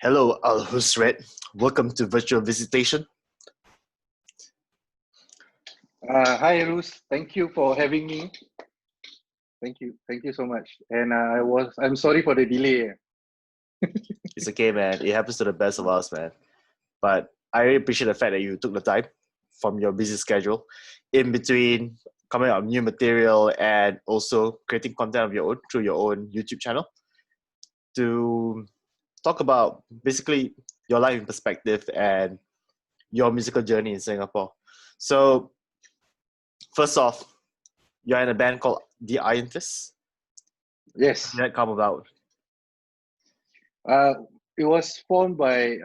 Hello, Alhuzzred. Welcome to Virtual Visitation. Hi, Rus. Thank you for having me. Thank you so much. And I'm sorry for the delay. It's okay, man. It happens to the best of us, man. But I really appreciate the fact that you took the time from your busy schedule in between coming out with new material and also creating content of your own through your own YouTube channel to talk about basically your life in perspective and your musical journey in Singapore. So, first off, you're in a band called the Ironfist. Yes. How did that come about? It was formed by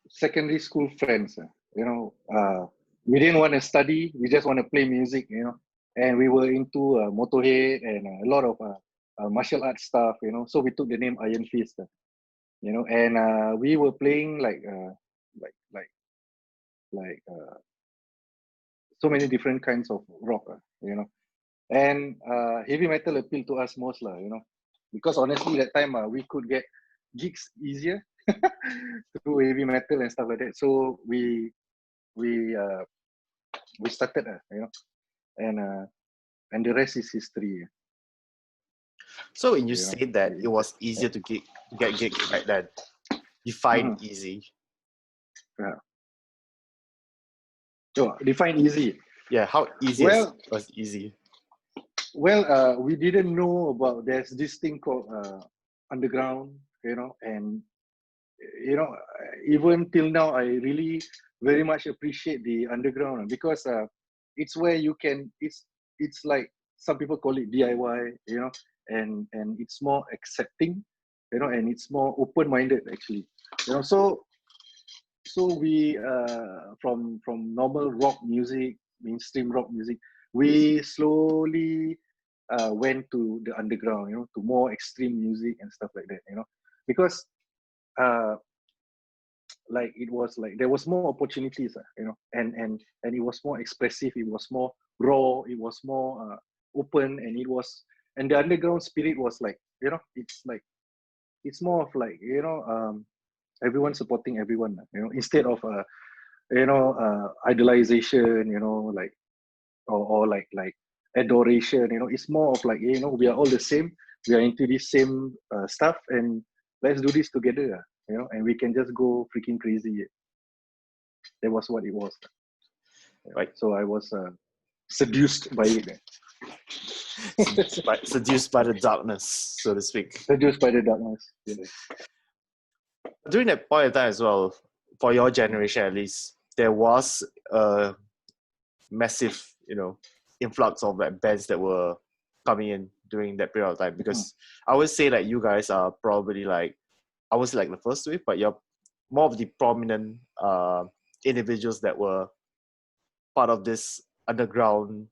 secondary school friends. We didn't want to study. We just want to play music. And we were into Motorhead and a lot of martial arts stuff. So we took the name Ironfist. And we were playing like so many different kinds of rock. And heavy metal appealed to us most, because honestly, that time we could get gigs easier through heavy metal and stuff like that. So we started, and the rest is history. So when you say that it was easier to get gigs back then, define easy. Yeah. So define easy. Yeah, how easy was easy? Well, we didn't know about there's this thing called underground, and even till now, I really very much appreciate the underground because it's where you can. It's like some people call it DIY, and it's more accepting, and it's more open-minded actually, So we from normal rock music, mainstream rock music, we slowly went to the underground, to more extreme music and stuff like that, because like it was like there was more opportunities, and it was more expressive, it was more raw, it was more open, and the underground spirit was like, it's more of like, everyone supporting everyone, instead of idolization, like or like adoration, it's more of like, we are all the same, we are into this same stuff, and let's do this together, and we can just go freaking crazy. That was what it was, right? So I was seduced by it. Seduced by the darkness, so to speak. Seduced by the darkness. Yes. During that point of time as well, for your generation at least, there was a massive, influx of like bands that were coming in during that period of time. Because I would say that you guys are probably like, I would say like the first wave, but you're more of the prominent individuals that were part of this underground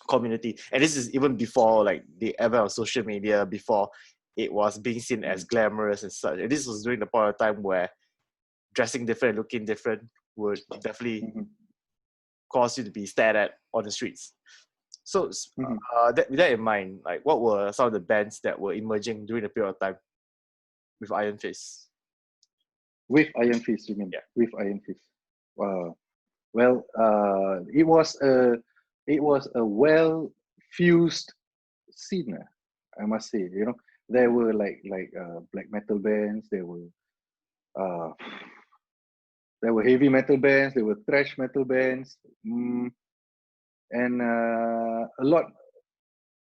community. And this is even before like the advent of social media, before it was being seen as glamorous and such. And this was during the point of time where dressing different, looking different would definitely cause you to be stared at on the streets. So with that in mind, like what were some of the bands that were emerging during the period of time with Ironfist? With Ironfist, you mean? Yeah. With Ironfist. Well, it was a well fused scene, I must say. There were like black metal bands, there were heavy metal bands, there were thrash metal bands, and a lot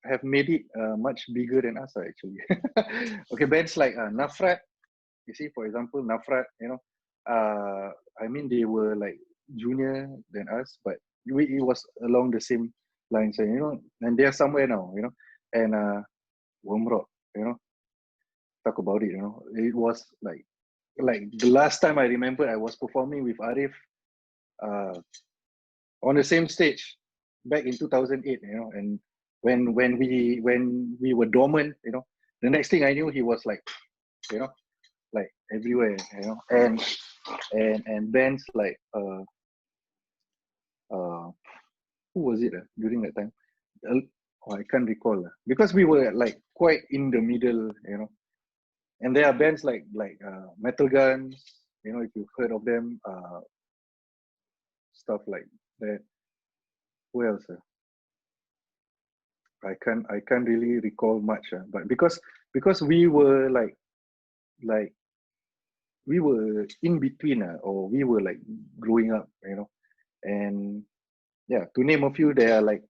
have made it much bigger than us, actually. Okay, bands like Nafrat, you see, for example, Nafrat, I mean, they were like junior than us, but it was along the same lines, and they are somewhere now, and Wormrot, talk about it, it was like the last time I remember I was performing with Arif on the same stage back in 2008, and when we were dormant, the next thing I knew, he was like, like everywhere, and bands like who was it during that time? I can't recall because we were like quite in the middle, And there are bands like Metal Guns, you know, if you've heard of them, stuff like that. Who else? I can't really recall much, but because we were like we were in between, or we were like growing up, you know, and yeah, to name a few, there are like,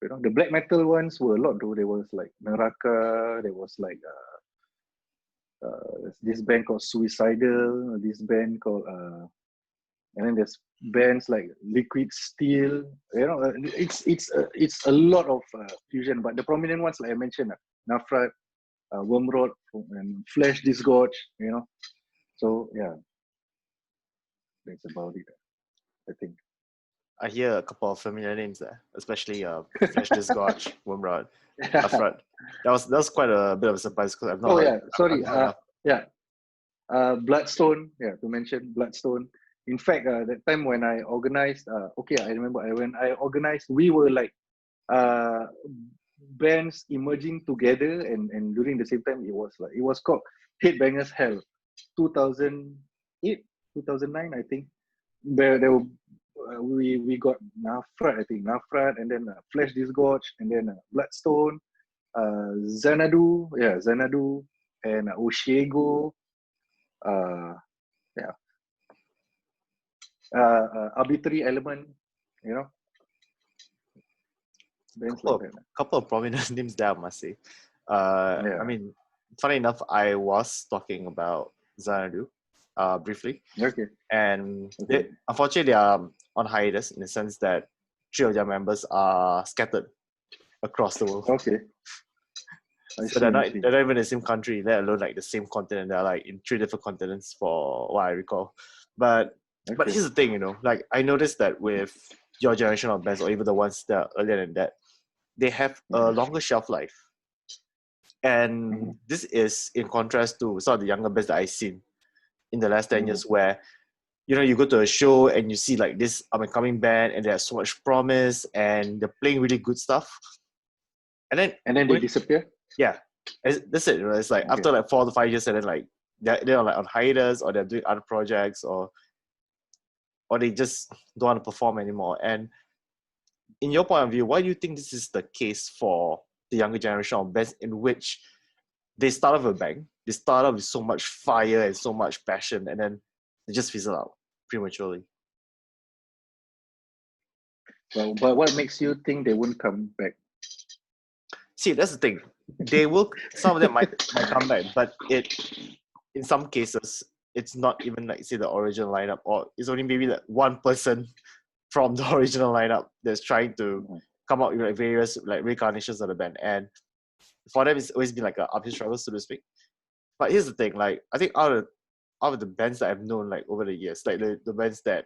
you know, the black metal ones were a lot though. There was like Naraka, there was like this band called Suicidal, this band called and then there's bands like Liquid Steel. You know, it's a lot of fusion, but the prominent ones like I mentioned, Nafrat, Wormrod, and Flesh Disgorge. You know, so yeah, that's about it, I think. I hear a couple of familiar names there, especially Flesh Disgorge, Wormrod, Nafrat. That was quite a bit of a surprise because I've not heard. Yeah, sorry. Bloodstone. Yeah, to mention Bloodstone. In fact, that time when I organized, I remember when I organized, we were like bands emerging together, and during the same time, it was called Headbangers Hell, 2008, 2009, I think. There were we got Nafrat, I think Nafrat, and then Flesh Disgorge, and then Bloodstone, Xanadu, and Oshiego, yeah, Arbitrary Element, you know, bands like that. Couple of prominent names there, I must say. Yeah. I mean, funny enough, I was talking about Xanadu briefly. Okay. And unfortunately, they are on hiatus in the sense that 3 of their members are scattered across the world. Okay. So they're not even in the same country, let alone like the same continent. They're like in 3 different continents for what I recall. But here's the thing, you know, like I noticed that with your generation of bands, or even the ones that are earlier than that, they have a longer shelf life. And this is in contrast to some of the younger bands that I've seen in the last 10 years, where, you know, you go to a show and you see like this up-and-coming band and they have so much promise and they're playing really good stuff. And then they disappear? Yeah. That's it. You know? It's like after like 4 to 5 years, and then like they're like on hiatus, or they're doing other projects, or they just don't want to perform anymore. And in your point of view, why do you think this is the case for the younger generation of bands, in which they start off with a bang, they start off with so much fire and so much passion, and then they just fizzle out prematurely? Well, but what makes you think they won't come back? See, that's the thing. They will. Some of them might come back, but in some cases, it's not even like, say, the original lineup, or it's only maybe like one person from the original lineup that's trying to come up with like various like reincarnations of the band. And for them, it's always been like an uphill struggle, so to speak. But here's the thing: like I think out of the bands that I've known like over the years, like the bands that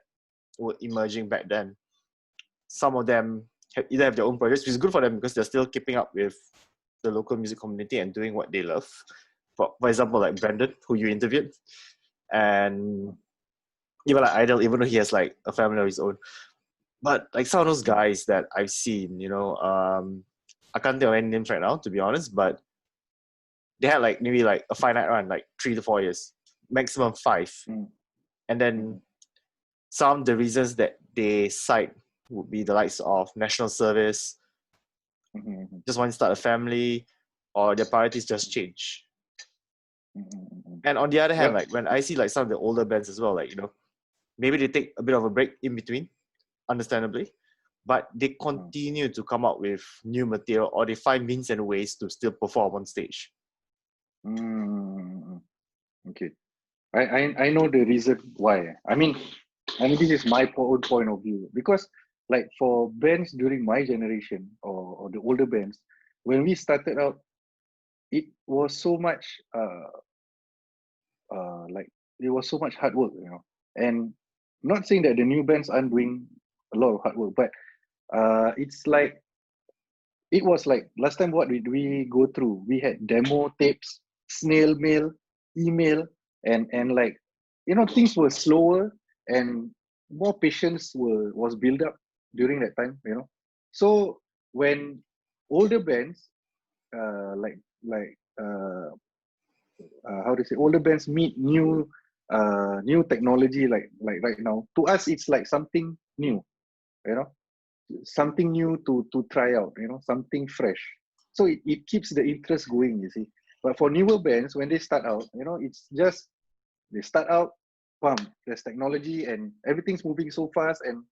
were emerging back then, some of them either have their own projects, which is good for them because they're still keeping up with the local music community and doing what they love. For example, like Brandon, who you interviewed, and even like Idol, even though he has like a family of his own. But like some of those guys that I've seen, you know, I can't think of any names right now, to be honest, but they had like maybe like a finite run, like 3 to 4 years, maximum 5. And then some of the reasons that they cite would be the likes of national service, just want to start a family, or their priorities just change. And on the other hand, like when I see like some of the older bands as well, like, you know, maybe they take a bit of a break in between, understandably, but they continue to come out with new material, or they find means and ways to still perform on stage. Okay. I know the reason why. I mean this is my own point of view, because like for bands during my generation, or the older bands, when we started out, it was so much like it was so much hard work, you know. And not saying that the new bands aren't doing a lot of hard work, but it's like it was like last time, what did we go through? We had demo tapes, snail mail, email, and like, you know, things were slower and more patience was built up during that time, you know. So when older bands like how to say, older bands meet new technology like right now. To us, it's like something new, you know, something new to try out, you know, something fresh. So it keeps the interest going, you see. But for newer bands, when they start out, you know, it's just they start out, bam, there's technology and everything's moving so fast, and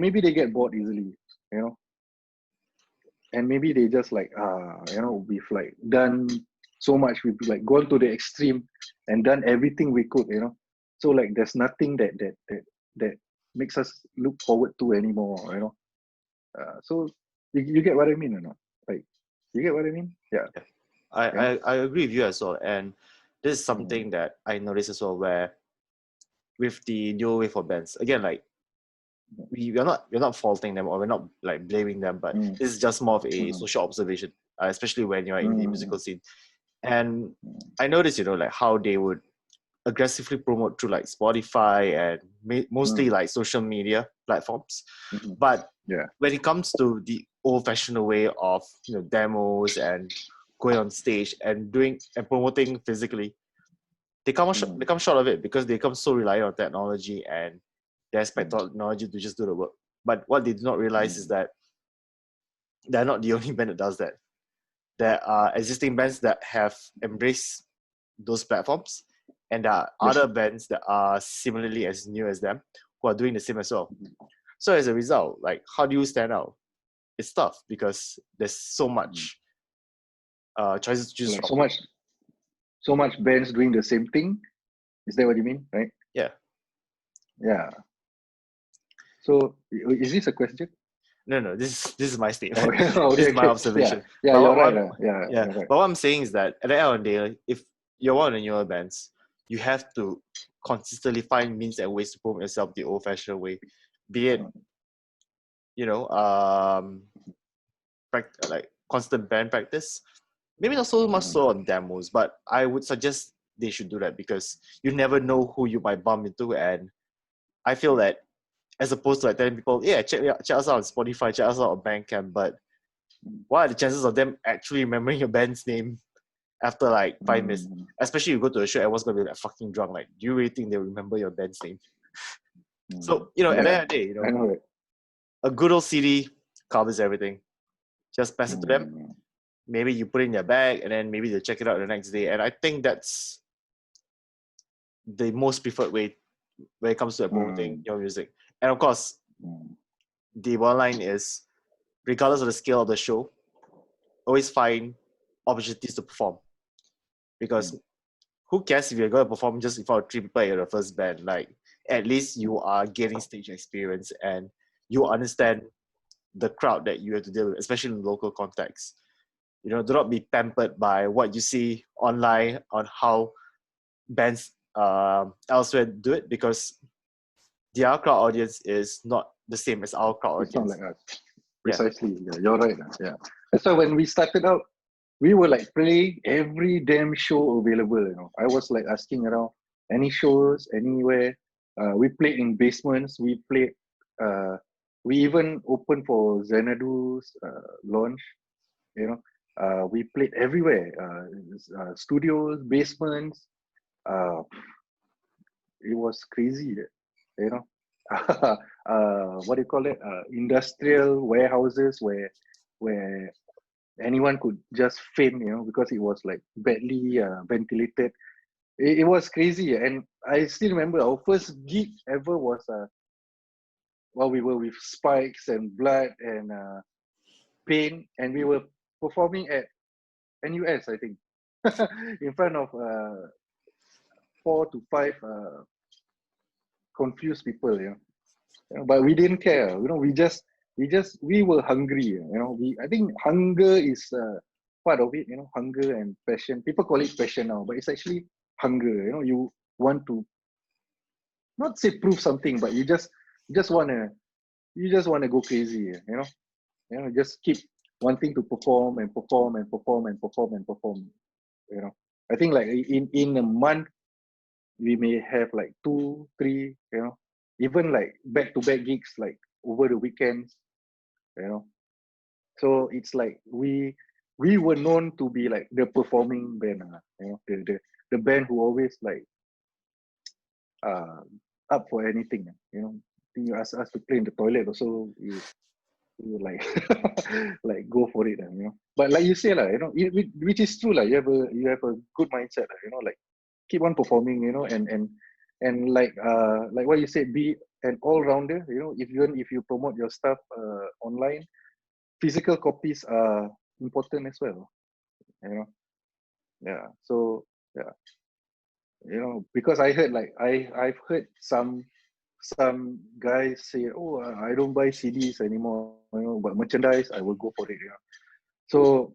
maybe they get bored easily, you know, and maybe they just like you know, we've like done so much, we've like gone to the extreme and done everything we could, you know. So like there's nothing that makes us look forward to anymore, you know. So you get what I mean or not? Like, you get what I mean? Yeah. I agree with you as well. And this is Mm. something that I noticed as well, where with the new wave of bands, again, like we're not faulting them, or we're not like blaming them, but Mm. this is just more of a Mhm. social observation, especially when you're in the musical Mm. scene. And Mm. I noticed, you know, like how they would aggressively promote through like Spotify and mostly Mm. like social media platforms. Mhm. But Yeah. when it comes to the old-fashioned way of, you know, demos and going on stage and doing and promoting physically, they Mhm. come short of it because they come so reliant on technology and they expect Mm. technology to just do the work. But what they do not realize is Mm. that they're not the only band that does that. There are existing bands that have embraced those platforms, and there are Yep. other bands that are similarly as new as them who are doing the same as well. Mhm. So as a result, like, how do you stand out? It's tough because there's so Mm. much choices to choose Like from. so much bands doing the same thing. Is that what you mean? Right? Yeah. Yeah. So is this a question? No, this is my Oh, statement. yeah. This Okay, is my okay. Yeah. observation. Yeah, But you're right. what Yeah, yeah, you're right. but what I'm saying is that at the end of the day, if you're one of the newer bands, you have to consistently find means and ways to promote yourself the old-fashioned way, be it, you know, like constant band practice. Maybe not so much Mhm. so on demos, but I would suggest they should do that because you never know who you might bump into. And I feel that as opposed to like telling people, yeah, check us out on Spotify, check us out on Bandcamp, but what are the chances of them actually remembering your band's name after like 5 minutes? Mm. Especially you go to a show, everyone's gonna be like fucking drunk. Like, do you really think they remember your band's name? Mm. So, you know, at the Yeah, end of the day, you I know, know it. a good old CD covers everything. Just pass it to them. Mm. Maybe you put it in your bag, and then maybe they'll check it out the next day. And I think that's the most preferred way when it comes to promoting Mm. your music. And of course, Mm. the bottom line is, regardless of the scale of the show, always find opportunities to perform. Because Mm. who cares if you're going to perform just in front of 3 people at your first band? Like, at least you are gaining stage experience and you understand the crowd that you have to deal with, especially in local context. You know, do not be pampered by what you see online on how bands elsewhere do it, because their crowd audience is not the same as our crowd It's not audience. like us. Yeah. Precisely. Yeah, you're right. Yeah. That's why when we started out, we were like playing every damn show available. You know, I was like asking around any shows anywhere. We played in basements. We played. Uh, we even opened for Xanadu's launch. You know, we played everywhere. Studios, basements. Uh, it was crazy. You know, what do you call it? Industrial warehouses where anyone could just faint, you know, because it was like badly ventilated. It was crazy, and I still remember our first gig ever was while we were with spikes and blood and pain, and we were performing at NUS, I think, in front of 4 to 5 confused people, you know. You know, but we didn't care, you know. We were hungry, you know. I think hunger is part of it, you know. Hunger and passion, people call it passion now, but it's actually hunger, you know. You want to not say prove something, but you just want to go crazy, you know. You know, just keep wanting to perform and perform and perform and perform and perform, you know. I think like in a month we may have like 2 3, you know, even like back to back gigs like over the weekends, you know. So it's like we were known to be like the performing band, the band who always like uh, up for anything, I think you ask us to play in the toilet also, you like like go for it, But like you say, which is true, you have a good mindset, like keep on performing, and like what you said, be an all rounder, if you promote your stuff online, physical copies are important as well, you know. Yeah. So yeah, because I heard I've heard some guys say, oh, I don't buy CDs anymore, but merchandise I will go for it. So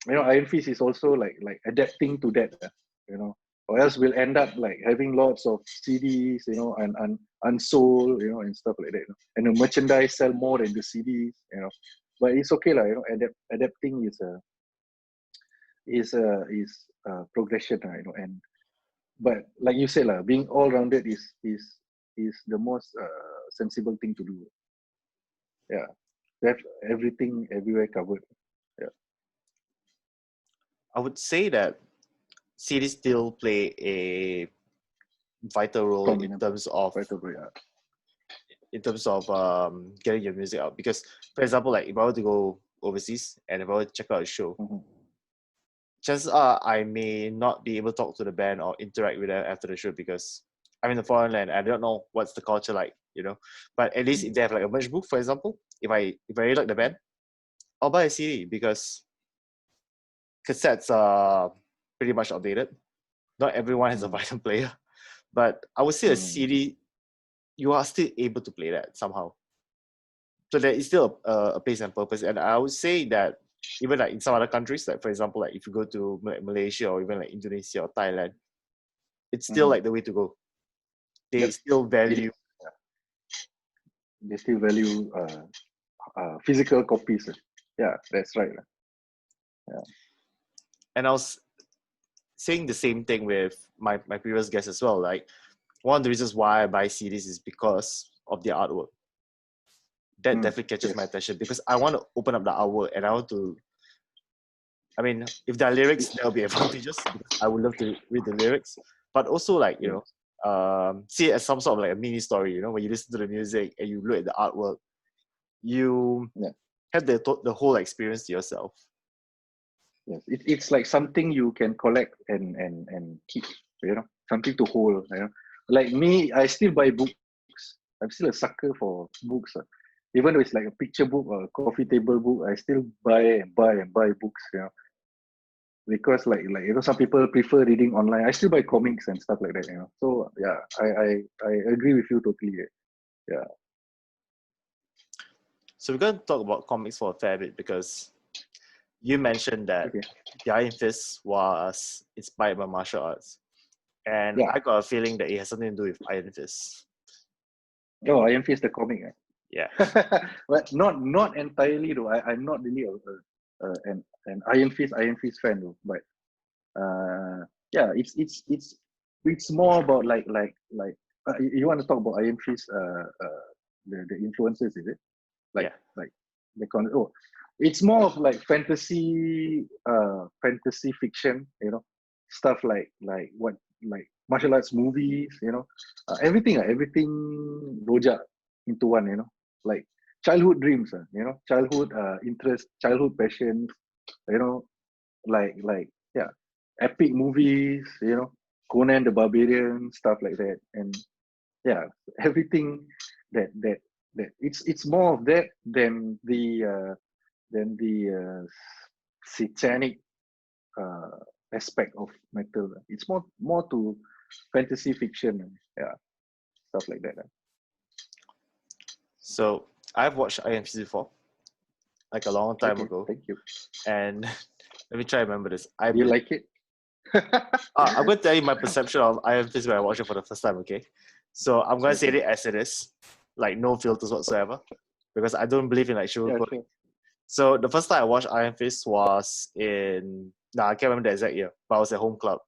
Iron Fist is also like adapting to that, or else we'll end up like having lots of CDs, and unsold, and stuff like that. And the merchandise sell more than the CDs, But it's okay, adapting is progression, and but like you said, being all rounded is the most sensible thing to do. Yeah, have everything everywhere covered. Yeah, I would say that cities still play a vital role prominent right over, yeah. in terms of getting your music out. Because, for example, like if I were to go overseas and if I were to check out a show, Mm-hmm. chances are I may not be able to talk to the band or interact with them after the show because I'm in a foreign land. I don't know what's the culture like, But at least if they have like a merch book, for example, if I really like the band, I'll buy a CD because cassettes are pretty much outdated. Not everyone has a vinyl player, but I would say a CD, you are still able to play that somehow. So there is still a place and purpose. And I would say that even like in some other countries, like for example, like if you go to Malaysia or even like Indonesia or Thailand, it's still like the way to go. They still value. They still value physical copies. Yeah, that's right. Yeah. And I was saying the same thing with my previous guest as well. Like one of the reasons why I buy CDs is because of the artwork. That definitely catches my attention because I want to open up the artwork and I want to. I mean, if there are lyrics, there will be advantages because I would love to read the lyrics. But also, like see it as some sort of like a mini story. When you listen to the music and you look at the artwork, you have the whole experience to yourself. Yes, it's like something you can collect and keep, something to hold. Like me, I still buy books. I'm still a sucker for books. Even though it's like a picture book or a coffee table book, I still buy books. Because some people prefer reading online. I still buy comics and stuff like that. So yeah, I agree with you totally. Yeah. So we're going to talk about comics for a fair bit because you mentioned that the Ironfist was inspired by martial arts. And I got a feeling that it has something to do with Ironfist. Oh, Ironfist the comic. Yeah. But not entirely though. I'm not really an Ironfist fan though. But yeah, it's more about like you want to talk about Ironfist the influences, is it? Like it's more of like fantasy fiction, stuff like martial arts movies, everything rojak into one, like childhood dreams, childhood interest, childhood passions, like epic movies, Conan the Barbarian, stuff like that. And yeah, everything that it's more of that than the satanic aspect of metal. It's more to fantasy fiction, stuff like that. So I've watched Ironfist before, like a long time ago. Thank you. And let me try to remember this. Do you like it? I'm going to tell you my perception of Ironfist when I watched it for the first time, okay? So I'm going to say it as it is, like no filters whatsoever, because I don't believe in like sugarcoating. Sure. So the first time I watched Ironfist was I can't remember the exact year, but I was at Home Club.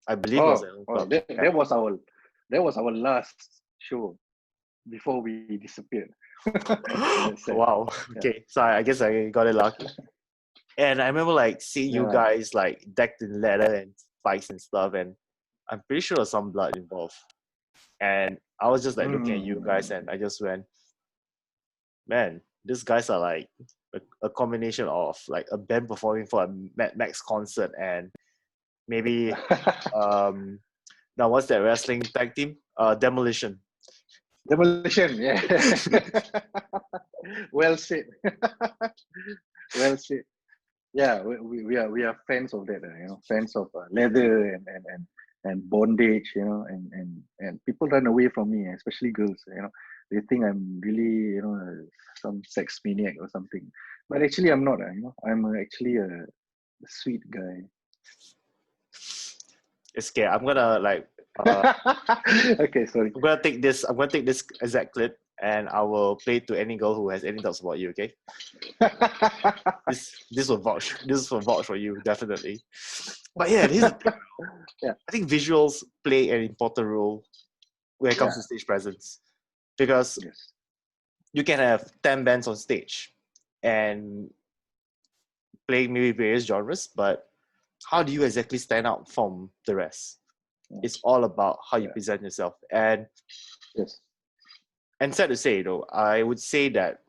I believe it was at Home Club. That was our last show before we disappeared. Wow. Okay, so I guess I got it lucky. And I remember like seeing you Yeah. guys like decked in leather and spikes and stuff, and I'm pretty sure there's some blood involved. And I was just like looking at you guys, and I just went, man, these guys are like a combination of like a band performing for a Mad Max concert and maybe now what's that wrestling tag team? Demolition. Demolition, yeah. Well said. Well said. Yeah, we are fans of that, fans of leather and bondage, and people run away from me, especially girls, they think I'm really, some sex maniac or something, but actually I'm not, I'm actually a sweet guy. It's scary. I'm gonna like Okay, sorry. I'm gonna take this exact clip and I will play it to any girl who has any doubts about you, okay? This will vouch. This will vouch for you, definitely. But yeah, here's the thing. Yeah. I think visuals play an important role when it comes to stage presence. Because Yes. you can have 10 bands on stage and play maybe various genres, but how do you exactly stand out from the rest? Yeah. It's all about how you Yeah. present yourself. And Yes. and sad to say, though, I would say that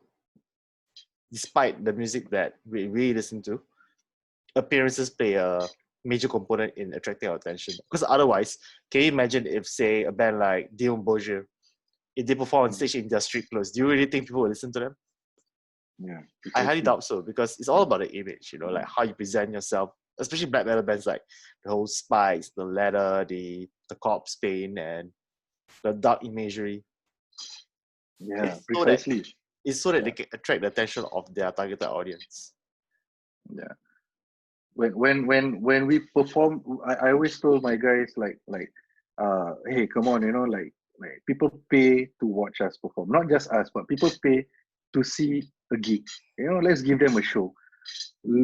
despite the music that we really listen to, appearances play a major component in attracting our attention. Because otherwise, can you imagine if, say, a band like Dion Bourgeois, if they perform on stage in their street clothes, do you really think people will listen to them? Yeah. I highly Precisely. doubt so, because it's all about the image, like how you present yourself, especially black metal bands like the whole spikes, the leather, the corpse paint, and the dark imagery. Yeah, It's so that precisely. they can attract the attention of their targeted audience. Yeah. When we perform, I always told my guys hey, come on, like people pay to watch us perform, not just us, but people pay to see a gig. Let's give them a show,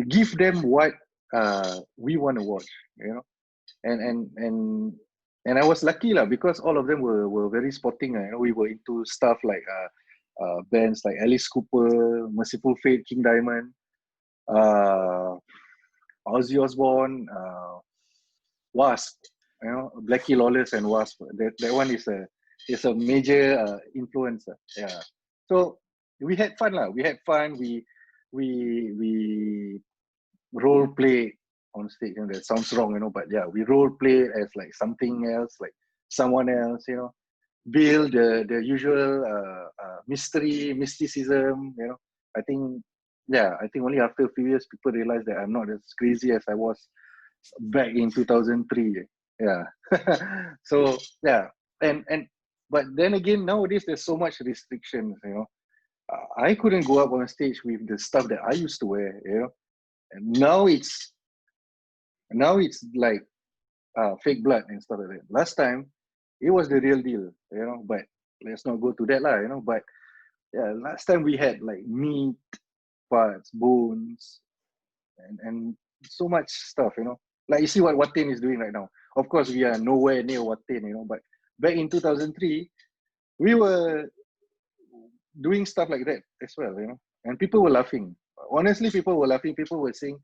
give them what we want to watch. And and I was lucky lah, because all of them were very sporting. We were into stuff like bands like Alice Cooper, Merciful Fate, King Diamond, uh, Ozzy Osbourne, Wasp, Blackie Lawless and Wasp. That one is a major influencer. Yeah. So we had fun lah. We had fun. We role play on stage. That sounds wrong, but yeah, we role play as like something else, like someone else. Build the usual mysticism. I think. Yeah, I think only after a few years people realize that I'm not as crazy as I was back in 2003. Yeah. So yeah, and but then again, nowadays there's so much restrictions. I couldn't go up on stage with the stuff that I used to wear. And now it's like fake blood and stuff like that. Last time it was the real deal. But let's not go to that lah. But yeah, last time we had like meat, parts, bones, and so much stuff. Like you see what Watin is doing right now. Of course, we are nowhere near Watin, but back in 2003, we were doing stuff like that as well, and people were laughing. Honestly, people were laughing. People were saying,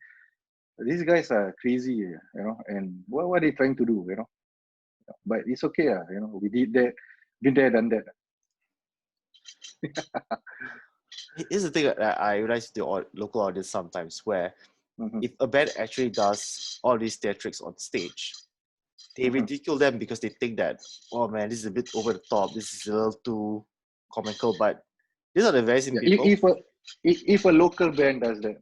these guys are crazy, and what are they trying to do, But it's okay, we did that, been there, done that. Here's the thing that I realize with the local audience sometimes, where if a band actually does all these theatrics on stage, they ridicule them because they think that, oh man, this is a bit over the top, this is a little too comical. But these are the very same people. If a local band does that,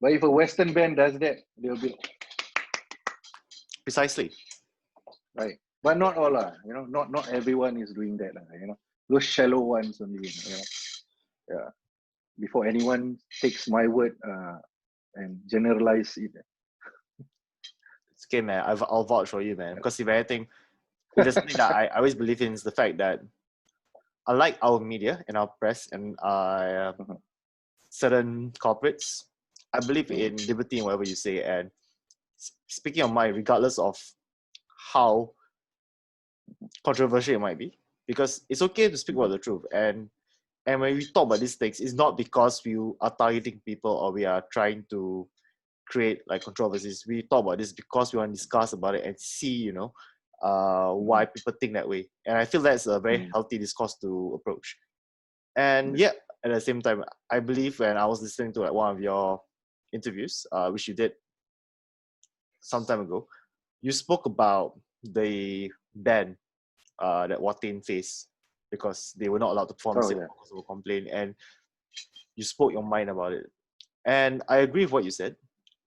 but if a Western band does that, they'll be precisely right. But not all, not everyone is doing that, those shallow ones only, yeah. Before anyone takes my word and generalize it. It's okay, man. I'll vouch for you, man. Because if anything, if there's something that I always believe in, is the fact that unlike our media and our press and certain corporates, I believe in liberty in whatever you say. And speaking of mine, regardless of how controversial it might be, because it's okay to speak about the truth. And And when we talk about these things, it's not because we are targeting people or we are trying to create like controversies. We talk about this because we want to discuss about it and see, why people think that way. And I feel that's a very healthy discourse to approach. And yeah, at the same time, I believe when I was listening to like one of your interviews, which you did some time ago, you spoke about the ban that Watain faced because they were not allowed to perform because of a complaint, and you spoke your mind about it. And I agree with what you said.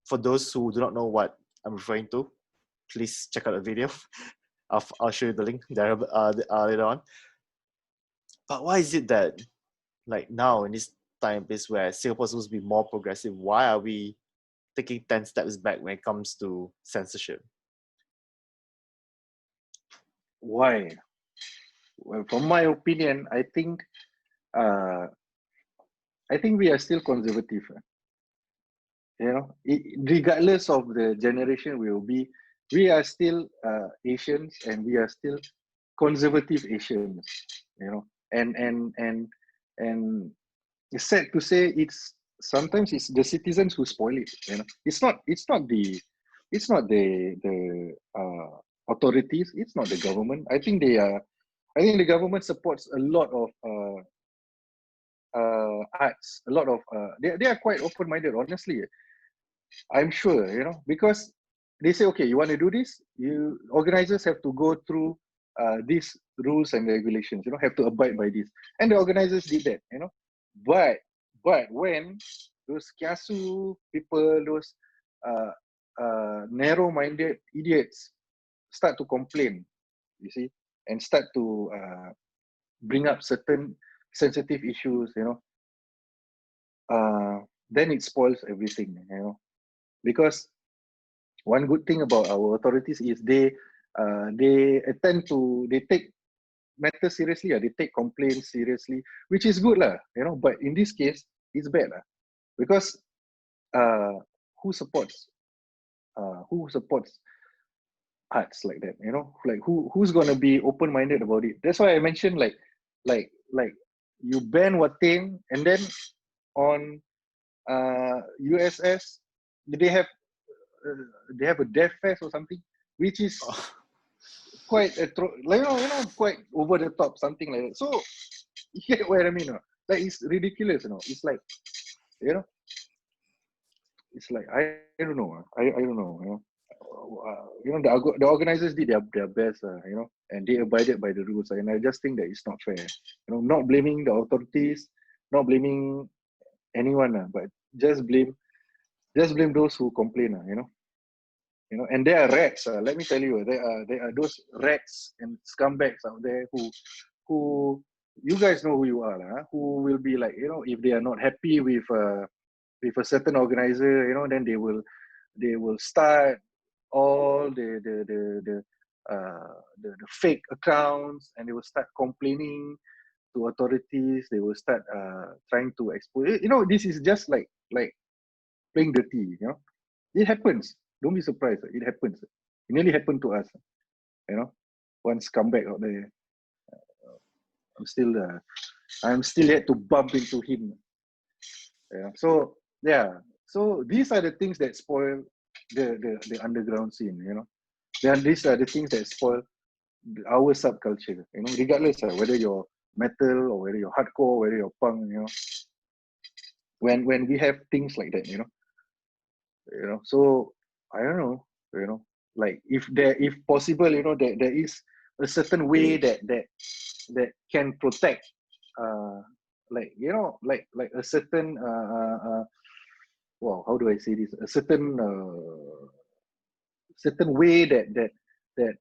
For those who do not know what I'm referring to, please check out the video. I'll show you the link there later on. But why is it that, like now in this time place where Singapore is supposed to be more progressive, why are we taking 10 steps back when it comes to censorship? Why? Well, from my opinion, I think we are still conservative. Regardless of the generation we are still Asians, and we are still conservative Asians. And it's sad to say, sometimes it's the citizens who spoil it. It's not the authorities. It's not the government. I think the government supports a lot of arts, a lot of they are quite open-minded, honestly. I'm sure, because they say, okay, you want to do this, organizers have to go through these rules and regulations, have to abide by this. And the organizers did that, But when those kiasu people, those narrow-minded idiots start to complain, you see, and start to bring up certain sensitive issues, then it spoils everything, because one good thing about our authorities is they take matters seriously. They take complaints seriously, which is good, but in this case it's bad, because who supports arts like that, like who's gonna be open-minded about it? That's why I mentioned like you ban Watain, and then on USS they have a death fest or something, which is quite quite over the top, something like that. So you get what I mean? Like, it's ridiculous, It's like, it's like, I don't know. I don't know. The organizers did their best, and they abided by the rules. And I just think that it's not fair. Not blaming the authorities, not blaming anyone, but just blame those who complain, and there are rats. Let me tell you, there are those rats and scumbags out there who you guys know who you are, who will be like, if they are not happy with a certain organizer, then they will start all the fake accounts, and they will start complaining to authorities. They will start trying to expose. This is just like playing dirty. It happens. Don't be surprised. It happens. It nearly happened to us. One scumbag out there. I'm still yet to bump into him. So these are the things that spoil the underground scene. These are the things that spoil our subculture. Regardless of whether you're metal or whether you're hardcore, whether you're punk. When we have things like that, So I don't know. Like, if possible, there is a certain way that can protect, like a certain well, how do I say this? A certain way that the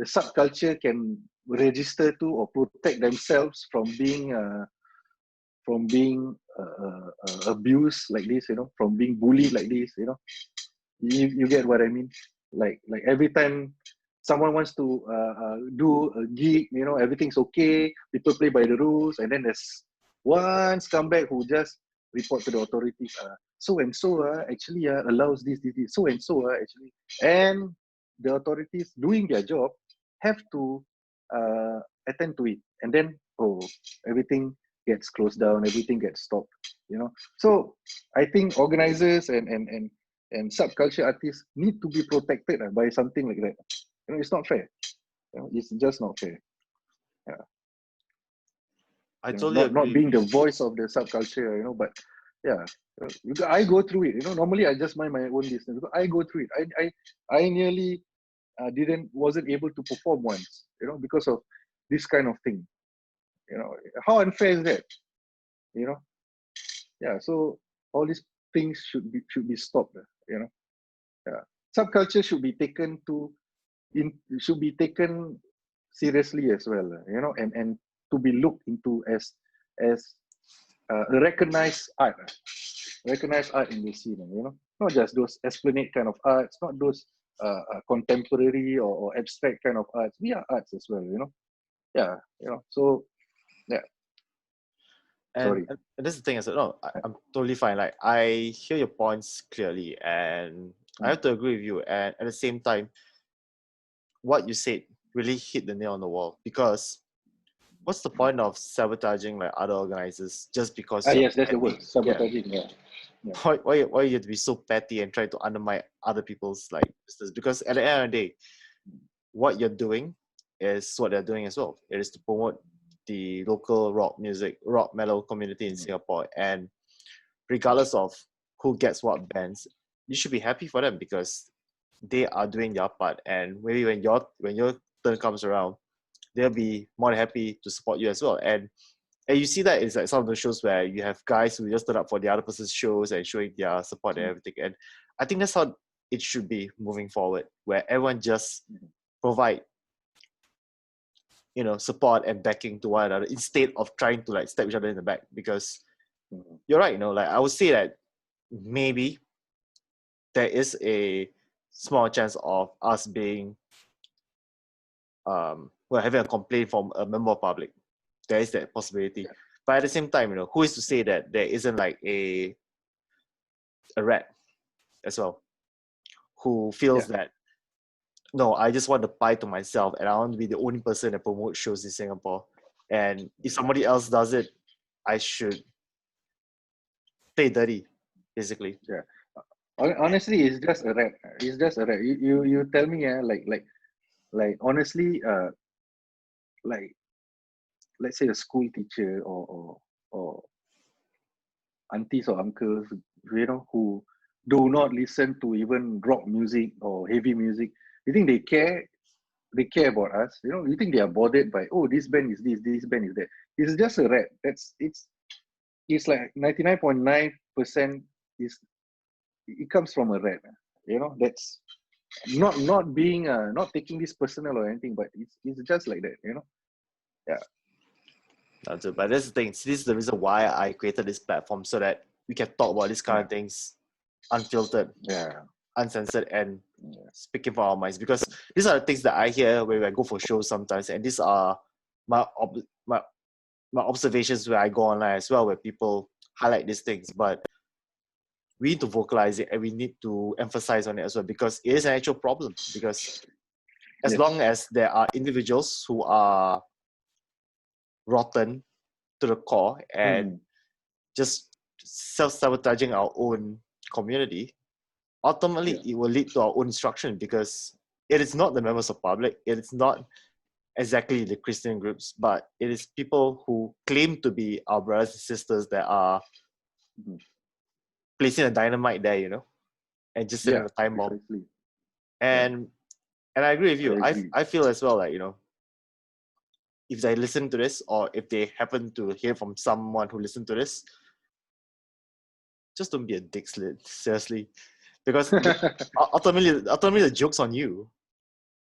subculture can register to or protect themselves from being abused like this, from being bullied like this, you get what I mean? Like every time someone wants to do a gig, everything's okay, people play by the rules, and then there's one scumbag who just report to the authorities, so and so actually allows this, so and so actually, and the authorities doing their job have to attend to it, and then everything gets closed down, everything gets stopped, you know. So I think organizers and subculture artists need to be protected by something like that. You know, it's not fair. You know, it's just not fair. Yeah. I You know, totally not agree being with the you. voice of the subculture, you know, but yeah, I go through it. You know, normally I just mind my own business. But I go through it. I nearly wasn't able to perform once, you know, because of this kind of thing. You know, how unfair is that? You know, yeah. So all these things should be stopped. You know, yeah. Subculture should be taken seriously as well. You know, and to be looked into as a recognized art in the scene. You know, not just those esplanade kind of arts, not those contemporary or abstract kind of arts. We are arts as well. You know, yeah. You know, so yeah. And, Sorry. and that's the thing. I said, no, I'm totally fine. Like, I hear your points clearly, and I have to agree with you. And at the same time, what you said really hit the nail on the wall, because what's the point of sabotaging like other organizers just because you're Yes, that's the word. petty? Yeah. Sabotaging. Yeah. Yeah. Why you have to be so petty and try to undermine other people's like business? Because at the end of the day, what you're doing is what they're doing as well. It is to promote the local rock metal community in Singapore. And regardless of who gets what bands, you should be happy for them because they are doing their part. And maybe when your turn comes around, they'll be more than happy to support you as well. And you see that it's like some of the shows where you have guys who just turn up for the other person's shows and showing their support and everything. And I think that's how it should be moving forward, where everyone just provide, support and backing to one another instead of trying to like stab each other in the back. Because you're right, like I would say that maybe there is a small chance of us being having a complaint from a member of public. There is that possibility. Yeah. But at the same time, who is to say that there isn't like a rat as well who feels that, no, I just want the pie to myself and I want to be the only person that promotes shows in Singapore. And if somebody else does it, I should play dirty, basically. Yeah. Honestly, it's just a rat. It's just a rat. You tell me, like honestly, like let's say a school teacher or aunties or uncles, who do not listen to even rock music or heavy music. You think they care? They care about us? You think they are bothered by, oh, this band is this band is that? It's just a rat. It's like 99.9% is it comes from a rat. That's not being not taking this personal or anything, but it's just like that. Yeah. That's it. But that's the thing. This is the reason why I created this platform, so that we can talk about these kind of things unfiltered, uncensored, and speaking from our minds. Because these are the things that I hear when I go for shows sometimes, and these are my observations where I go online as well, where people highlight these things. But we need to vocalize it and we need to emphasize on it as well, because it is an actual problem. Because as long as there are individuals who are rotten to the core and just self-sabotaging our own community, ultimately it will lead to our own destruction, because it is not the members of public, it is not exactly the Christian groups, but it is people who claim to be our brothers and sisters that are placing a dynamite there, and just setting a time bomb. Precisely. And I agree with you. I agree. I feel as well, like, if they listen to this, or if they happen to hear from someone who listened to this, just don't be a dick slit, seriously. Because ultimately the joke's on you.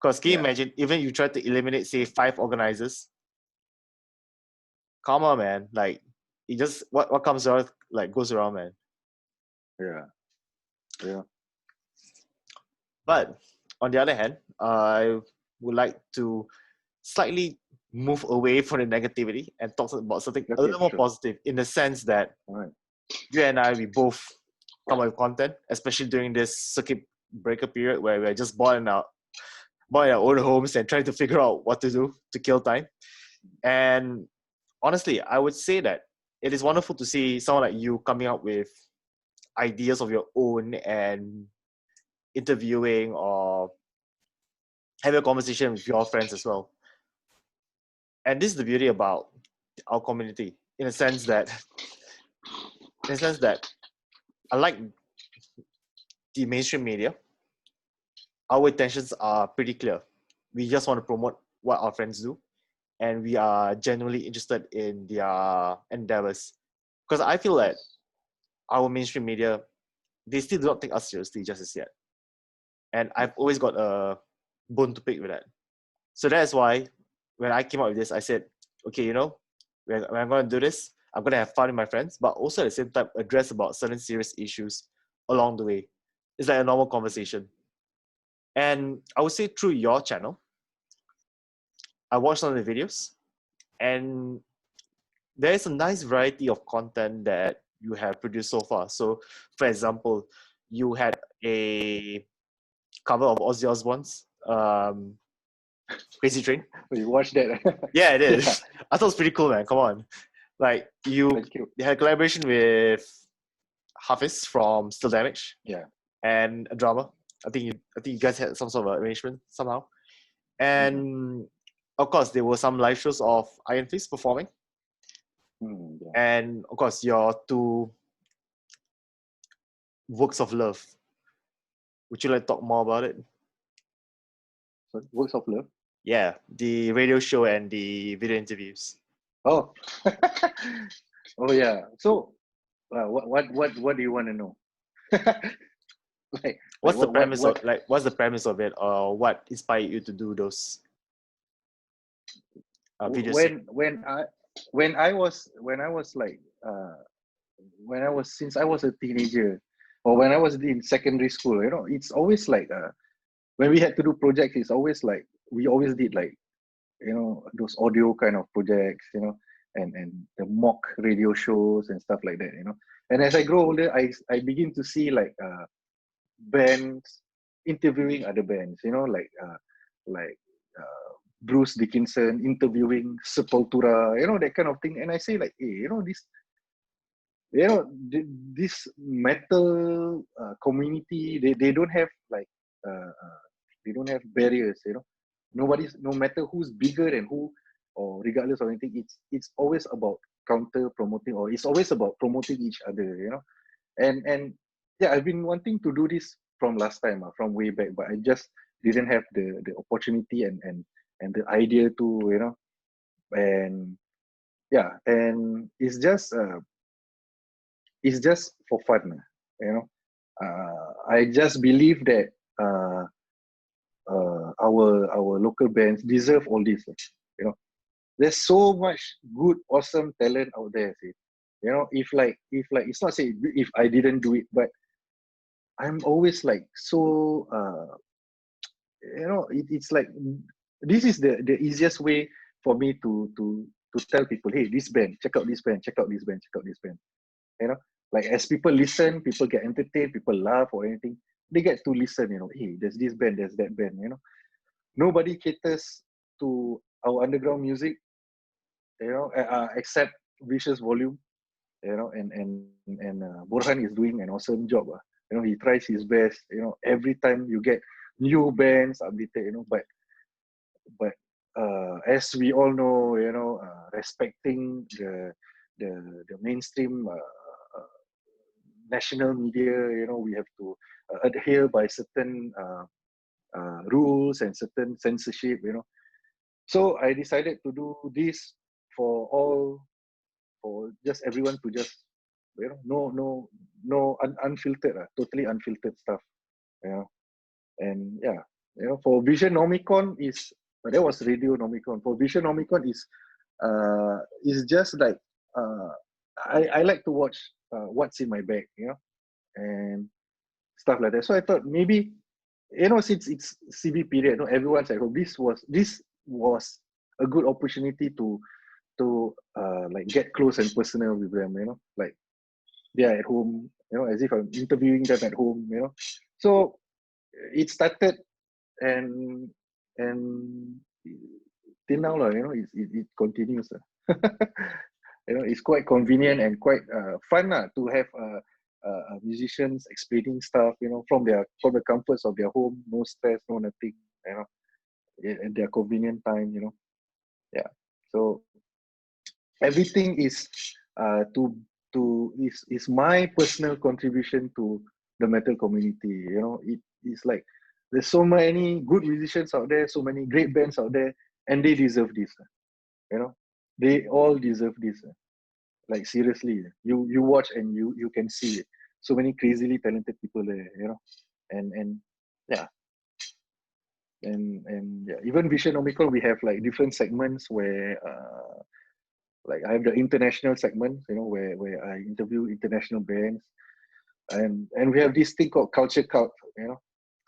Because can you imagine, even you try to eliminate, say, 5 organizers? Come on, man. Like, it just, what comes around, like, goes around, man. Yeah. But on the other hand, I would like to slightly move away from the negativity and talk about something a little more positive, in the sense that you and I, we both come up with content, especially during this circuit breaker period where we're just bored in our own homes and trying to figure out what to do to kill time. And honestly, I would say that it is wonderful to see someone like you coming up with ideas of your own and interviewing or having a conversation with your friends as well. And this is the beauty about our community, in a sense that unlike the mainstream media, our intentions are pretty clear. We just want to promote what our friends do, and we are genuinely interested in their endeavors. Because I feel that our mainstream media, they still do not take us seriously just as yet. And I've always got a bone to pick with that. So that's why when I came up with this, I said, okay, you know, when I'm going to do this, I'm going to have fun with my friends, but also at the same time address about certain serious issues along the way. It's like a normal conversation. And I would say through your channel, I watched some of the videos, and there is a nice variety of content that you have produced so far. So, for example, you had a cover of Ozzy Osbourne's Crazy Train. You watched that? Yeah, it is. Yeah. I thought it was pretty cool, man. Come on. Like, you Thank you. had a collaboration with Hafiz from Still Damage. Yeah. And a drama. I think you guys had some sort of arrangement somehow. And of course, there were some live shows of Ironfist performing. Yeah. And of course, your two works of love. Would you like to talk more about it? So, works of love. Yeah, the radio show and the video interviews. Oh. Oh yeah. So, what do you want to know? What's the premise of it, or what inspired you to do those videos? When I was since I was a teenager, or when I was in secondary school, you know, it's always like when we had to do projects, it's always like we always did like, you know, those audio kind of projects, you know, and the mock radio shows and stuff like that, you know. And as I grow older, I begin to see like bands interviewing other bands, you know, like Bruce Dickinson interviewing Sepultura, you know, that kind of thing. And I say like, hey, you know, this metal community, they don't have like they don't have barriers, you know. No matter who's bigger than who, or regardless of anything, it's always about counter promoting, or it's always about promoting each other, you know. And yeah, I've been wanting to do this from last time, from way back, but I just didn't have the opportunity and the idea to, you know. And yeah, and it's just for fun, you know. I just believe that our local bands deserve all this, you know. There's so much good, awesome talent out there, see. You know, if like it's not say if I didn't do it, but I'm always like so you know, it's like this is the easiest way for me to tell people, hey, this band, check out this band, check out this band, check out this band. You know, like as people listen, people get entertained, people laugh or anything, they get to listen, you know, hey, there's this band, there's that band, you know. Nobody caters to our underground music, you know, except Vicious Volume, you know, and Borhan is doing an awesome job. You know, he tries his best, you know, every time you get new bands updated, you know, but as we all know, you know, respecting the mainstream national media, you know, we have to adhere by certain rules and certain censorship, you know. So I decided to do this for just everyone to just, you know, unfiltered, totally unfiltered stuff, you know. And yeah, you know, for Visionomicon is that was Radionomicon. For Visionomicon is just like I like to watch what's in my bag, you know, and stuff like that. So I thought maybe, you know, since it's CB period, you know, everyone's at home. This was a good opportunity to like get close and personal with them, you know, like they are at home, you know, as if I'm interviewing them at home, you know. So it started and till now, you know, it continues. It's quite convenient and quite fun to have musicians explaining stuff, from the comforts of their home, no stress, no nothing, at their convenient time, yeah. So everything is is my personal contribution to the metal community. It's like there's so many good musicians out there, so many great bands out there, and they deserve this. They all deserve this. Like seriously, you watch and you can see it. So many crazily talented people there, and yeah. And yeah, even Visionomicon, we have like different segments where like I have the international segment, where I interview international bands, and we have this thing called Culture Cult,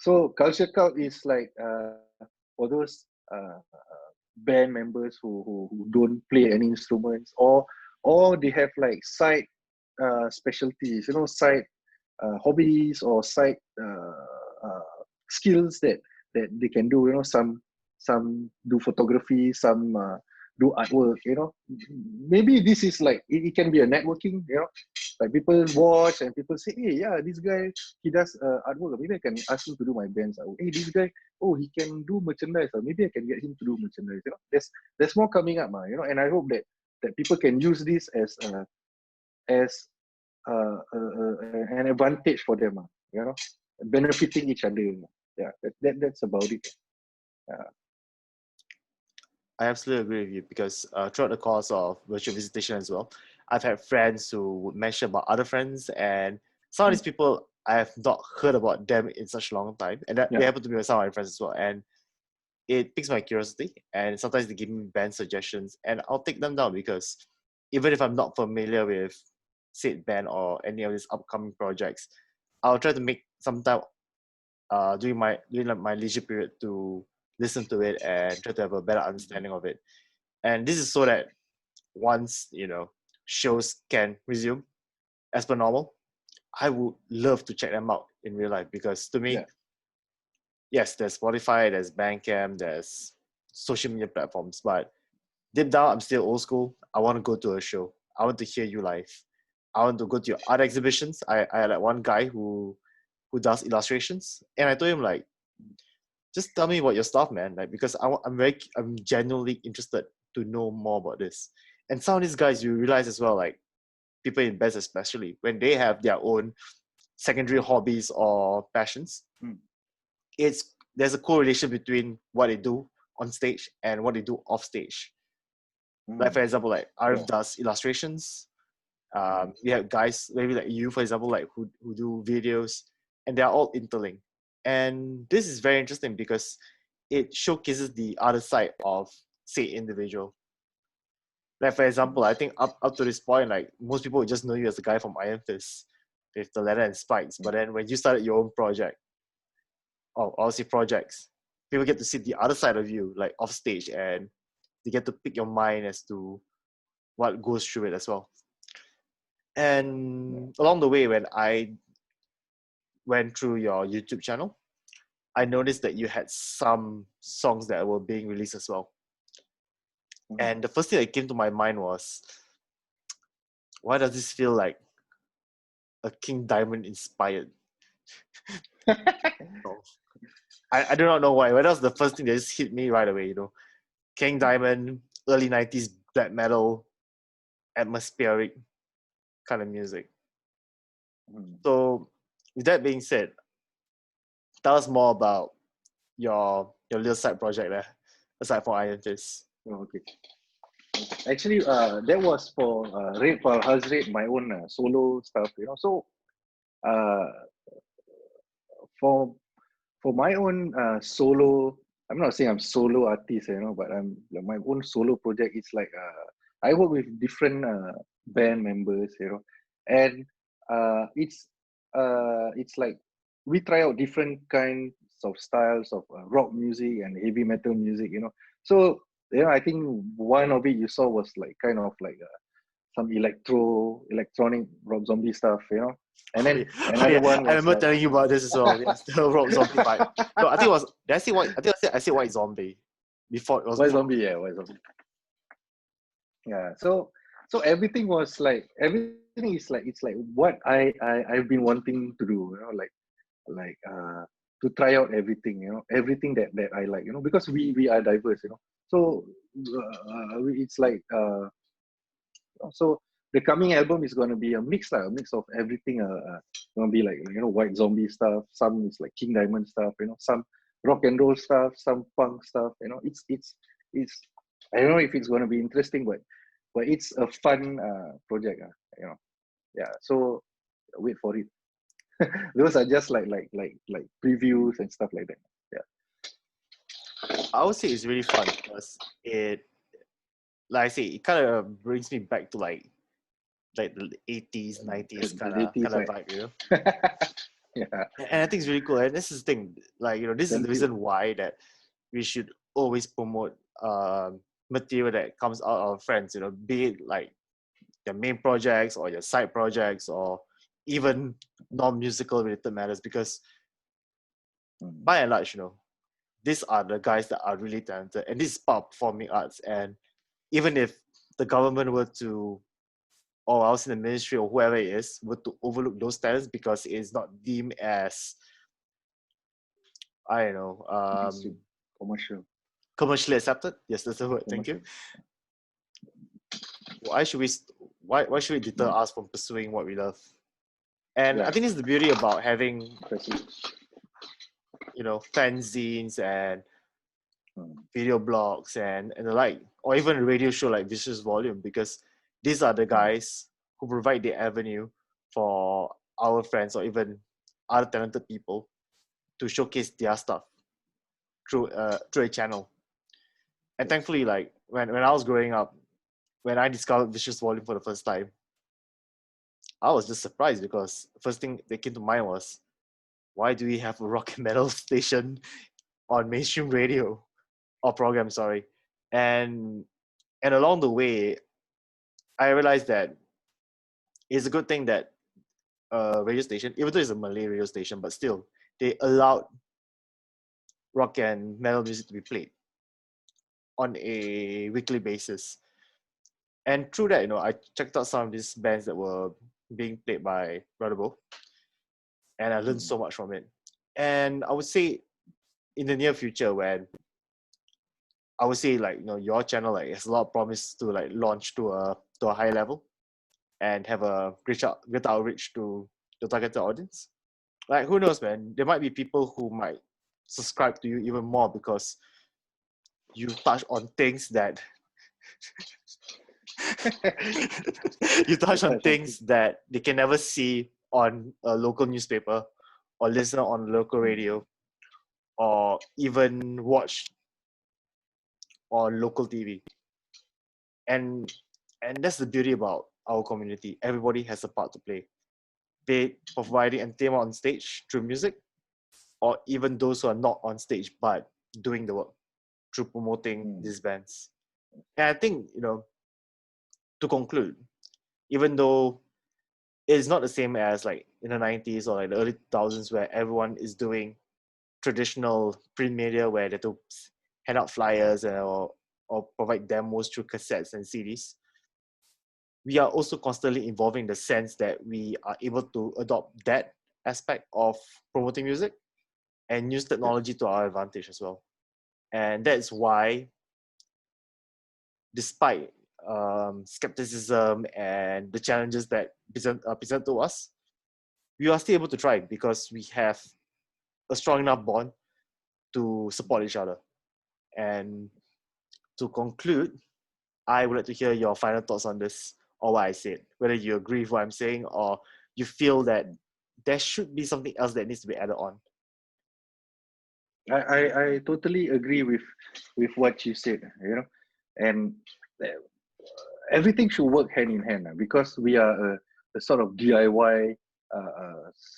So Culture Cult is like for those band members who don't play any instruments, or they have like side specialties, side hobbies or side skills that they can do. Some do photography, some do artwork. Maybe this is like it can be a networking. Like people watch and people say, hey, yeah, this guy, he does artwork. Maybe I can ask him to do my band's artwork. Hey, this guy, oh, he can do merchandise. Maybe I can get him to do merchandise. There's more coming up, and I hope that people can use this as an advantage for them, benefiting each other. Yeah, that's about it. I absolutely agree with you because throughout the course of virtual visitation as well, I've had friends who would mention about other friends, and some of these people I have not heard about them in such a long time, and that they happen to be some of my friends as well, and it piques my curiosity. And sometimes they give me band suggestions, and I'll take them down because even if I'm not familiar with said band or any of these upcoming projects, I'll try to make some time during my leisure period to listen to it and try to have a better understanding of it. And this is so that once shows can resume as per normal, I would love to check them out in real life because to me, yes, there's Spotify, there's Bandcamp, there's social media platforms, but deep down, I'm still old school. I want to go to a show. I want to hear you live. I want to go to your art exhibitions. I like one guy who does illustrations, and I told him like, just tell me about your stuff, man. Like because I'm genuinely interested to know more about this. And some of these guys, you realize as well, like people in bands especially, when they have their own secondary hobbies or passions, there's a correlation between what they do on stage and what they do off stage. Like for example, like Arif does illustrations. We have guys maybe like you, for example, like who do videos, and they're all interlinked. And this is very interesting because it showcases the other side of say individual. Like for example, I think up to this point, like most people would just know you as a guy from Ironfist with the leather and spikes. But then when you started your own project, or obviously projects, people get to see the other side of you, like off stage, and they get to pick your mind as to what goes through it as well. And along the way, when I went through your YouTube channel, I noticed that you had some songs that were being released as well. And the first thing that came to my mind was, why does this feel like a King Diamond inspired? I do not know why. But that was the first thing that just hit me right away, King Diamond, early 90s black metal, atmospheric kind of music. So with that being said, tell us more about your little side project there, aside from Ironfist. Okay. Actually, that was for Alhuzzred, my own solo stuff, So, for my own solo, I'm not saying I'm solo artist, but I'm my own solo project. It's like I work with different band members, and it's like we try out different kinds of styles of rock music and heavy metal music, So I think one of it you saw was like kind of like some electronic rock zombie stuff, And then another one was I remember telling you about this as well. Yes, the rock zombie vibe. No, I think it was. Did I say white? I think I said white zombie before it was white zombie. Yeah, white zombie. Yeah. So So everything is like, it's like what I've been wanting to do, like to try out everything, everything that I like, because we are diverse, so it's like so the coming album is going to be a mix, a mix of everything. Going to be like, white zombie stuff. Some is like King Diamond stuff. Some rock and roll stuff. Some punk stuff. It's. I don't know if it's going to be interesting, but it's a fun project. Yeah. So wait for it. Those are just like previews and stuff like that. Yeah. I would say it's really fun because it, like I say, it kind of brings me back to like the 80s, 90s The kind 80s, of right? vibe, Yeah. And I think it's really cool. And this is the thing, like, this is the Thank you. reason why that we should always promote material that comes out of our friends, be it like your main projects or your side projects or even non-musical related matters, because by and large, these are the guys that are really talented, and this is part of performing arts. And even if the government were to, or else in the ministry or whoever it is, were to overlook those talents because it's not deemed as, I don't know, Mainstream, commercial, commercially accepted. Yes, that's the word. Thank you. commercial. Why should we? Why should we deter us from pursuing what we love? And I Yeah. think it's the beauty about having, Precisely. fanzines and Mm. video blogs and the like, or even a radio show like Vicious Volume, because these are the guys who provide the avenue for our friends or even other talented people to showcase their stuff through a channel. And thankfully, like when I was growing up, when I discovered Vicious Volume for the first time, I was just surprised because the first thing that came to mind was, why do we have a rock and metal station on mainstream radio or program? Sorry, and along the way, I realized that it's a good thing that radio station, even though it's a Malay radio station, but still they allowed rock and metal music to be played on a weekly basis. And through that, I checked out some of these bands that were being played by Brother Bo, and I learned so much from it. And I would say in the near future, when I would say like your channel like has a lot of promise to like launch to a high level and have a greater outreach to the targeted audience. Like who knows, man? There might be people who might subscribe to you even more because you touch on things that you touch on things that they can never see on a local newspaper or listen on local radio or even watch on local TV. And that's the beauty about our community. Everybody has a part to play. They providing entertainment on stage through music, or even those who are not on stage but doing the work through promoting these bands. And I think, to conclude, even though it's not the same as like in the 90s or like the early 2000s where everyone is doing traditional print media where they have to hand out flyers or provide demos through cassettes and CDs, we are also constantly evolving in the sense that we are able to adopt that aspect of promoting music and use technology to our advantage as well. And that's why, despite skepticism and the challenges that present to us, we are still able to try because we have a strong enough bond to support each other. And to conclude, I would like to hear your final thoughts on this or what I said, whether you agree with what I'm saying or you feel that there should be something else that needs to be added on. I totally agree with what you said, and everything should work hand in hand because we are a sort of DIY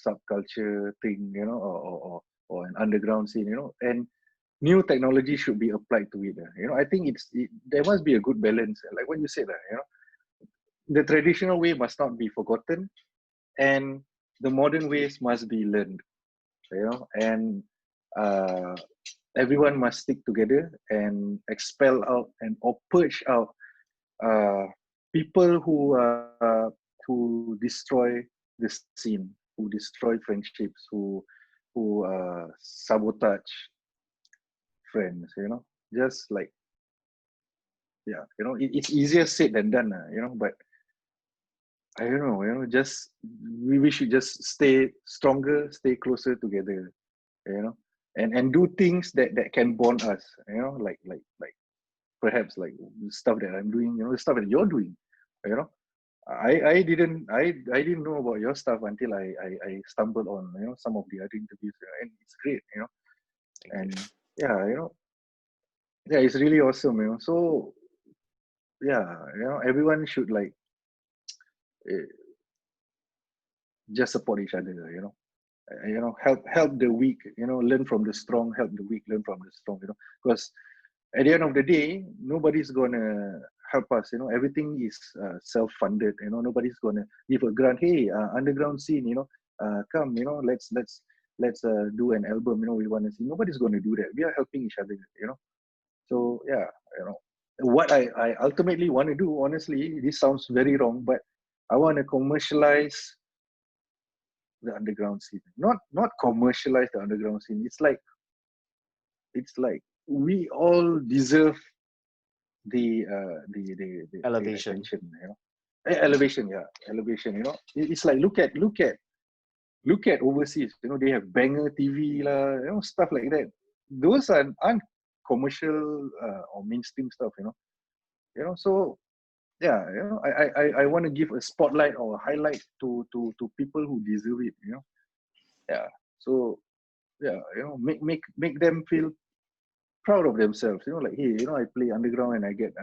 subculture thing, or an underground scene, and new technology should be applied to it. I think there must be a good balance, like what you said, the traditional way must not be forgotten, and the modern ways must be learned, and everyone must stick together and expel out and or purge out people who destroy the scene, who destroy friendships, who sabotage friends, just like, yeah, it's easier said than done, but I don't know, just we should just stay stronger, stay closer together, and do things that can bond us, like perhaps like stuff that I'm doing, the stuff that you're doing, you know. I didn't know about your stuff until I stumbled on some of the other interviews, and it's great, Thank you. and yeah, yeah, it's really awesome, So yeah, everyone should like eh, just support each other, help the weak, learn from the strong, help the weak, learn from the strong, because at the end of the day, nobody's gonna help us, everything is self-funded, nobody's gonna give a grant. Hey, underground scene, come, let's do an album, we want to see. Nobody's gonna do that. We are helping each other, So yeah, what I ultimately want to do, honestly, this sounds very wrong, but I want to commercialize the underground scene. Not commercialize the underground scene. It's like we all deserve the Elevation. attention, elevation, yeah, elevation. It's like look at overseas. They have banger TV lah, stuff like that. Those aren't commercial or mainstream stuff. So yeah, I want to give a spotlight or a highlight to people who deserve it. Yeah. So yeah, make them feel proud of themselves, like, hey, I play underground and I get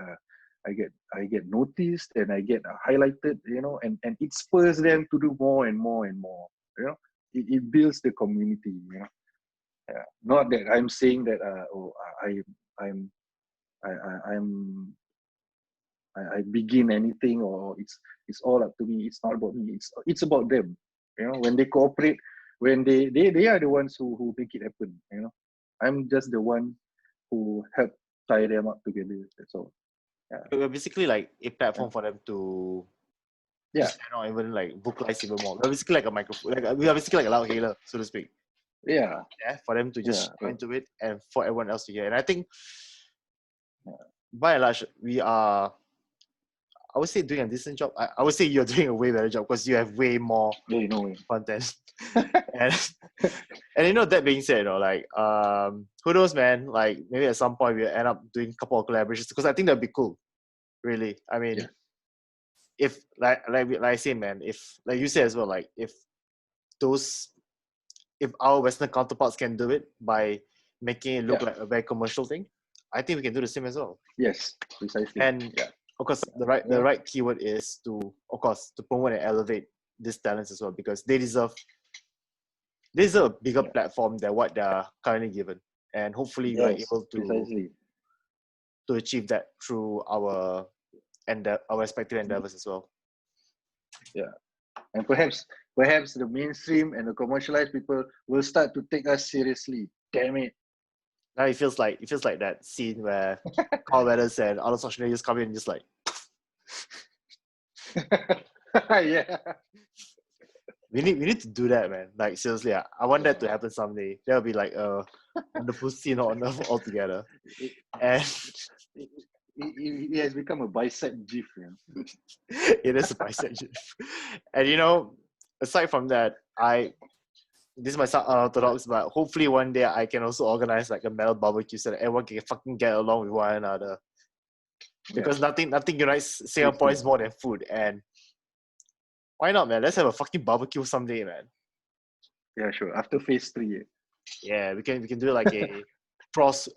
noticed and I get highlighted, and it spurs them to do more and more and more, it builds the community, yeah. Not that I'm saying that I'm I'm I begin anything, or it's all up to me. It's not about me. It's about them. When they cooperate, when they are the ones who make it happen. I'm just the one who help tie them up together. That's all. Yeah. We're basically like a platform for them to Yeah. not even like vocalize even more. We're basically like a microphone. We are basically like a loud hailer, so to speak. Yeah. Yeah, for them to just Yeah. into it and for everyone else to hear. And I think Yeah. by and large, we are, I would say, doing a decent job. I would say you're doing a way better job because you have way more content. and that being said, like who knows, man, like maybe at some point we'll end up doing a couple of collaborations, because I think that'd be cool, really. I mean, Yeah. if like I say, man, if like you say as well, like if our Western counterparts can do it by making it look like a very commercial thing, I think we can do the same as well. Yes, precisely. And of course, the right keyword is to promote and elevate these talents as well, because they deserve a bigger platform than what they're currently given, and hopefully we are able to achieve that through our respective endeavors as well. Yeah, and perhaps the mainstream and the commercialized people will start to take us seriously. Damn it! Now it feels like that scene where Carl Weathers and Arnold Schwarzenegger just come in and just like. Yeah. We need to do that, man. Like seriously, I want that to happen someday. That'll be like a wonderful scene on Earth altogether. And it has become a bicep gif. It is a bicep gif. And aside from that, this might sound unorthodox, but hopefully one day I can also organize like a metal barbecue so that everyone can fucking get along with one another. Because nothing unites Singaporeans more than food. And why not, man? Let's have a fucking barbecue someday, man. Yeah, sure. After phase 3. Yeah, we can do like a cross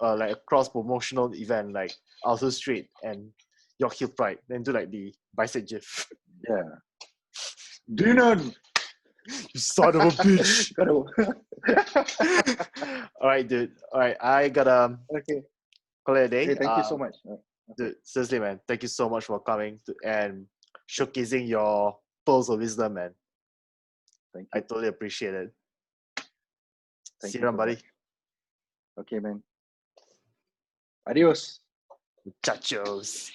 promotional event, like Alhuzzred and York Hill Pride. Then do like the bicep gif. Yeah. Dinner. You son of a bitch. All right, dude. All right, I gotta call it a day. Hey, thank you so much. Dude, seriously, man. Thank you so much for coming and showcasing your pearls of wisdom, man. Thank you. I totally appreciate it. Thank See you you around, buddy. Much. Okay, man. Adios. Muchachos.